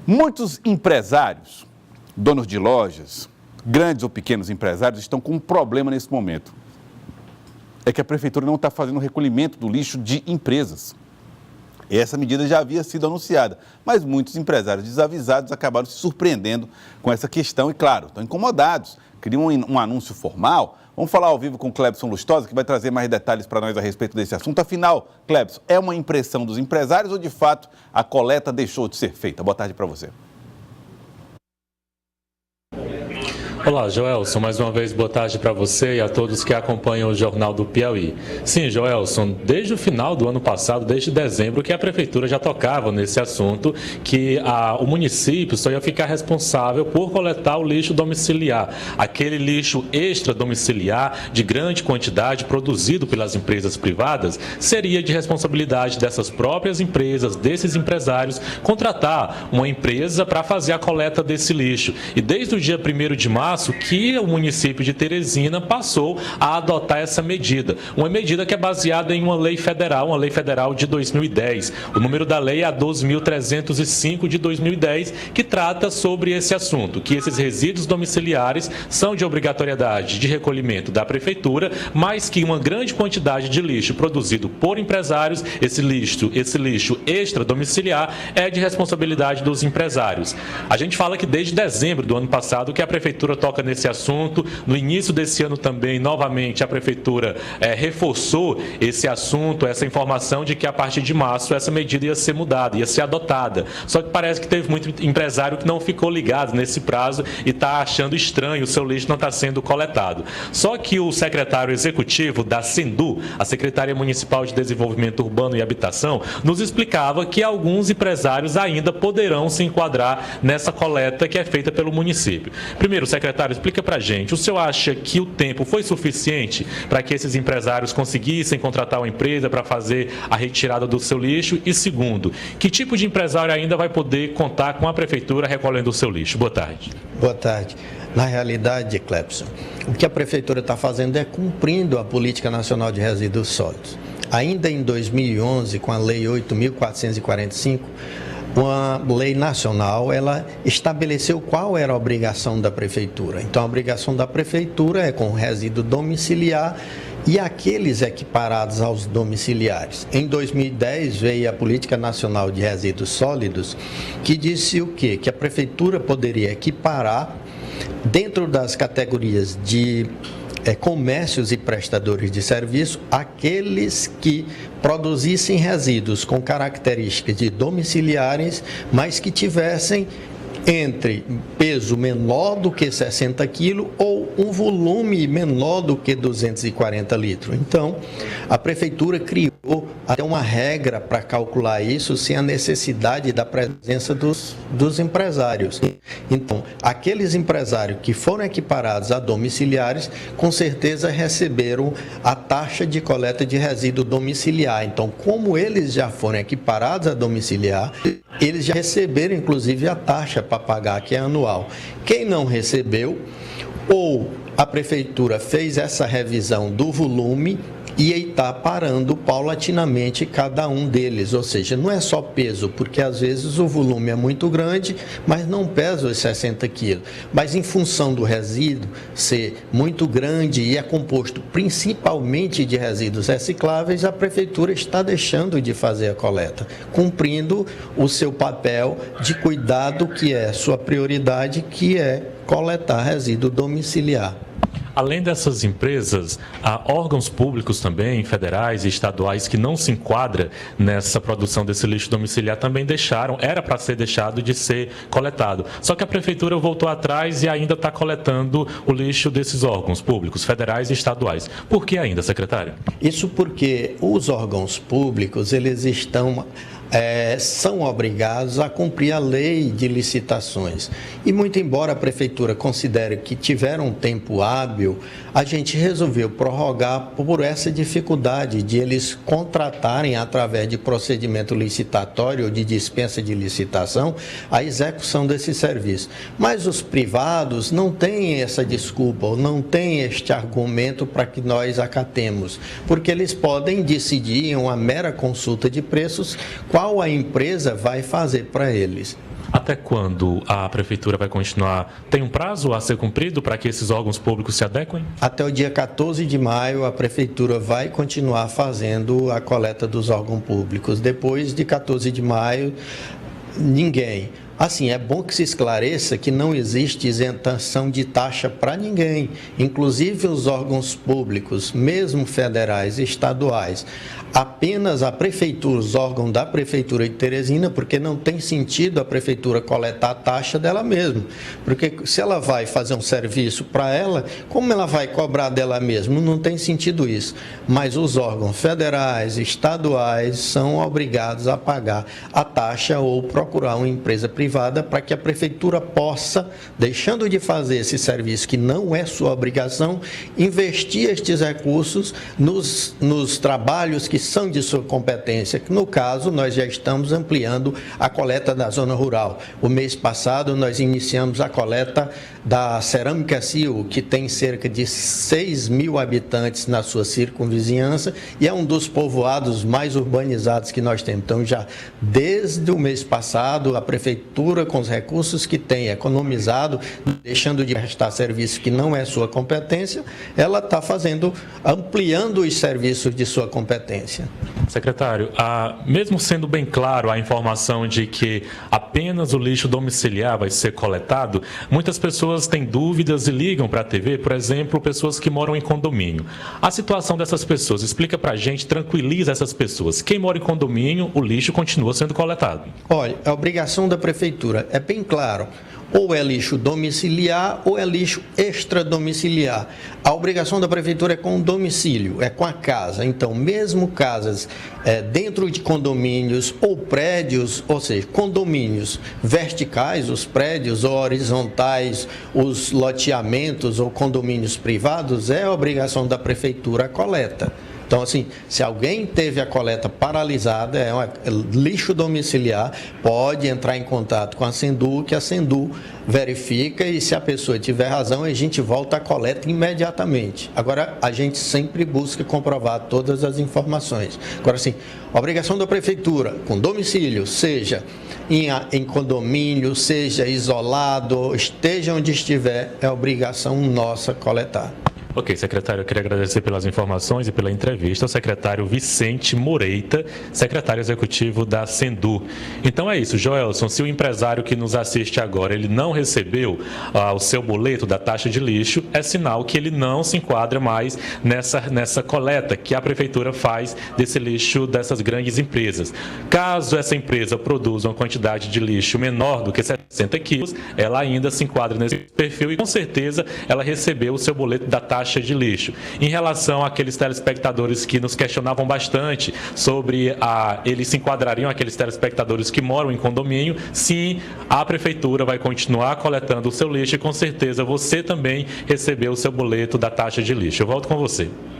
Muitos empresários, donos de lojas, grandes ou pequenos empresários, estão com um problema nesse momento. É que a prefeitura não está fazendo o recolhimento do lixo de empresas. Essa medida já havia sido anunciada, mas muitos empresários desavisados acabaram se surpreendendo com essa questão e, claro, estão incomodados. Queriam um anúncio formal. Vamos falar ao vivo com o Clebson Lustosa, que vai trazer mais detalhes para nós a respeito desse assunto. Afinal, Clebson, é uma impressão dos empresários ou, de fato, a coleta deixou de ser feita? Boa tarde para você. Olá, Joelson, mais uma vez boa tarde para você e a todos que acompanham o Jornal do Piauí. Sim, Joelson, desde o final do ano passado, desde dezembro, que a Prefeitura já tocava nesse assunto, que o município só ia ficar responsável por coletar o lixo domiciliar, aquele lixo extra domiciliar de grande quantidade produzido pelas empresas privadas, seria de responsabilidade dessas próprias empresas, desses empresários, contratar uma empresa para fazer a coleta desse lixo. E desde o dia 1º de março, que o município de Teresina passou a adotar essa medida. Uma medida que é baseada em uma lei federal de 2010. O número da lei é a 12.305 de 2010, que trata sobre esse assunto, que esses resíduos domiciliares são de obrigatoriedade de recolhimento da prefeitura, mas que uma grande quantidade de lixo produzido por empresários, esse lixo extra domiciliar, é de responsabilidade dos empresários. A gente fala que desde dezembro do ano passado que a prefeitura toca nesse assunto. No início desse ano também, novamente, a Prefeitura reforçou esse assunto, essa informação de que a partir de março essa medida ia ser mudada, ia ser adotada. Só que parece que teve muito empresário que não ficou ligado nesse prazo e está achando estranho o seu lixo não está sendo coletado. Só que o secretário executivo da SENDU, a Secretaria Municipal de Desenvolvimento Urbano e Habitação, nos explicava que alguns empresários ainda poderão se enquadrar nessa coleta que é feita pelo município. Primeiro, secretário, explica para a gente, o senhor acha que o tempo foi suficiente para que esses empresários conseguissem contratar uma empresa para fazer a retirada do seu lixo? E segundo, que tipo de empresário ainda vai poder contar com a prefeitura recolhendo o seu lixo? Boa tarde. Boa tarde. Na realidade, Clebson, o que a prefeitura está fazendo é cumprindo a Política Nacional de Resíduos Sólidos. Ainda em 2011, com a Lei 8.445, uma lei nacional, ela estabeleceu qual era a obrigação da prefeitura. Então, a obrigação da prefeitura é com o resíduo domiciliar e aqueles equiparados aos domiciliares. Em 2010, veio a Política Nacional de Resíduos Sólidos, que disse o quê? Que a prefeitura poderia equiparar, dentro das categorias de comércios e prestadores de serviço, aqueles que produzissem resíduos com características de domiciliares, mas que tivessem entre peso menor do que 60 quilos ou um volume menor do que 240 litros. Então, a prefeitura criou até uma regra para calcular isso sem a necessidade da presença dos empresários. Então, aqueles empresários que foram equiparados a domiciliares, com certeza receberam a taxa de coleta de resíduo domiciliar. Então, como eles já foram equiparados a domiciliar, eles já receberam, inclusive, a taxa para pagar, que é anual. Quem não recebeu, ou a prefeitura fez essa revisão do volume e está parando paulatinamente cada um deles, ou seja, não é só peso, porque às vezes o volume é muito grande, mas não pesa os 60 quilos. Mas em função do resíduo ser muito grande e é composto principalmente de resíduos recicláveis, a prefeitura está deixando de fazer a coleta, cumprindo o seu papel de cuidado, que é sua prioridade, que é coletar resíduo domiciliar. Além dessas empresas, há órgãos públicos também, federais e estaduais, que não se enquadram nessa produção desse lixo domiciliar, também era para ser deixado de ser coletado. Só que a prefeitura voltou atrás e ainda está coletando o lixo desses órgãos públicos, federais e estaduais. Por que ainda, secretário? Isso porque os órgãos públicos, eles são obrigados a cumprir a lei de licitações. E muito embora a prefeitura considere que tiveram um tempo hábil, a gente resolveu prorrogar por essa dificuldade de eles contratarem, através de procedimento licitatório ou de dispensa de licitação, a execução desse serviço. Mas os privados não têm essa desculpa, ou não têm este argumento para que nós acatemos, porque eles podem decidir em uma mera consulta de preços qual a empresa vai fazer para eles. Até quando a Prefeitura vai continuar? Tem um prazo a ser cumprido para que esses órgãos públicos se adequem? Até o dia 14 de maio, a Prefeitura vai continuar fazendo a coleta dos órgãos públicos. Depois de 14 de maio, ninguém. Assim, é bom que se esclareça que não existe isentação de taxa para ninguém, inclusive os órgãos públicos, mesmo federais e estaduais. Apenas a Prefeitura, os órgãos da Prefeitura de Teresina, porque não tem sentido a Prefeitura coletar a taxa dela mesma. Porque se ela vai fazer um serviço para ela, como ela vai cobrar dela mesma? Não tem sentido isso. Mas os órgãos federais, estaduais, são obrigados a pagar a taxa ou procurar uma empresa privada para que a Prefeitura possa, deixando de fazer esse serviço que não é sua obrigação, investir estes recursos nos trabalhos que são de sua competência. No caso, nós já estamos ampliando a coleta da zona rural. O mês passado, nós iniciamos a coleta da Cerâmica Sil, que tem cerca de 6 mil habitantes na sua circunvizinhança e é um dos povoados mais urbanizados que nós temos. Então, já desde o mês passado, a Prefeitura, com os recursos que tem economizado, deixando de prestar serviço que não é sua competência, ela está ampliando os serviços de sua competência. Secretário, mesmo sendo bem claro a informação de que apenas o lixo domiciliar vai ser coletado, muitas pessoas têm dúvidas e ligam para a TV, por exemplo, pessoas que moram em condomínio. A situação dessas pessoas, explica para a gente, tranquiliza essas pessoas. Quem mora em condomínio, o lixo continua sendo coletado. Olha, a obrigação da Prefeitura é bem claro. Ou é lixo domiciliar ou é lixo extradomiciliar. A obrigação da Prefeitura é com o domicílio, é com a casa. Então, mesmo casas dentro de condomínios ou prédios, ou seja, condomínios verticais, os prédios, ou horizontais, os loteamentos ou condomínios privados, é a obrigação da Prefeitura a coleta. Então, assim, se alguém teve a coleta paralisada, lixo domiciliar, pode entrar em contato com a Sendu, que a Sendu verifica e se a pessoa tiver razão, a gente volta à coleta imediatamente. Agora, a gente sempre busca comprovar todas as informações. Agora, assim, a obrigação da Prefeitura, com domicílio, seja em condomínio, seja isolado, esteja onde estiver, é obrigação nossa coletar. Ok, secretário, eu queria agradecer pelas informações e pela entrevista ao secretário Vicente Moreira, secretário executivo da Sendu. Então é isso, Joelson, se o empresário que nos assiste agora, ele não recebeu o seu boleto da taxa de lixo, é sinal que ele não se enquadra mais nessa coleta que a Prefeitura faz desse lixo dessas grandes empresas. Caso essa empresa produza uma quantidade de lixo menor do que 60 quilos, ela ainda se enquadra nesse perfil e com certeza ela recebeu o seu boleto da taxa de lixo. Em relação àqueles telespectadores que nos questionavam bastante sobre eles se enquadrariam, aqueles telespectadores que moram em condomínio, sim, a Prefeitura vai continuar coletando o seu lixo e com certeza você também recebeu o seu boleto da taxa de lixo. Eu volto com você.